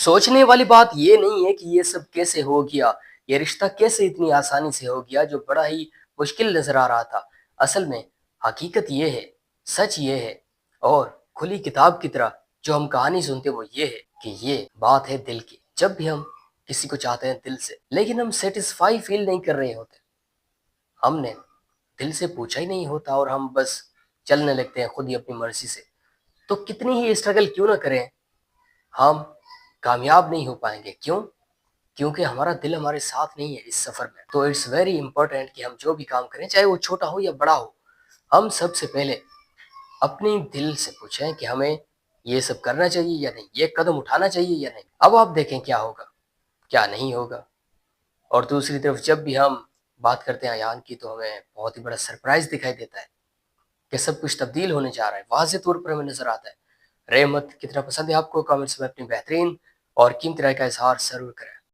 سوچنے والی بات یہ نہیں ہے کہ یہ سب کیسے ہو گیا، یہ رشتہ کیسے اتنی آسانی سے ہو گیا جو بڑا ہی مشکل نظر آ رہا تھا۔ اصل میں حقیقت یہ ہے، سچ یہ ہے، اور کھلی کتاب کی طرح جو ہم کہانی سنتے وہ یہ ہے کہ یہ بات ہے دل کی۔ جب بھی ہم کسی کو چاہتے ہیں دل سے، لیکن ہم سیٹسفائی فیل نہیں کر رہے ہوتے، ہم نے دل سے پوچھا ہی نہیں ہوتا اور ہم بس چلنے لگتے ہیں خود ہی اپنی مرضی سے، تو کتنی ہی اسٹرگل کیوں نہ کریں ہم کامیاب نہیں ہو پائیں گے۔ کیوں؟ کیونکہ ہمارا دل ہمارے ساتھ نہیں ہے اس سفر میں۔ تو اٹس ویری امپورٹنٹ کہ ہم جو بھی کام کریں، چاہے وہ چھوٹا ہو یا بڑا ہو، ہم سب سے پہلے اپنی دل سے پوچھیں کہ ہمیں یہ سب کرنا چاہیے یا نہیں، یہ قدم اٹھانا چاہیے یا نہیں۔ اب آپ دیکھیں کیا ہوگا، کیا نہیں ہوگا۔ اور دوسری طرف جب بھی ہم بات کرتے ہیں ایان کی تو ہمیں بہت ہی بڑا سرپرائز دکھائی دیتا ہے کہ سب کچھ تبدیل ہونے جا رہا ہے، واضح طور پر ہمیں نظر آتا ہے۔ رحمت کتنا پسند ہے آپ کو، کامنٹس میں اپنی بہترین اور قیمتی رائے کا اظہار ضرور کریں۔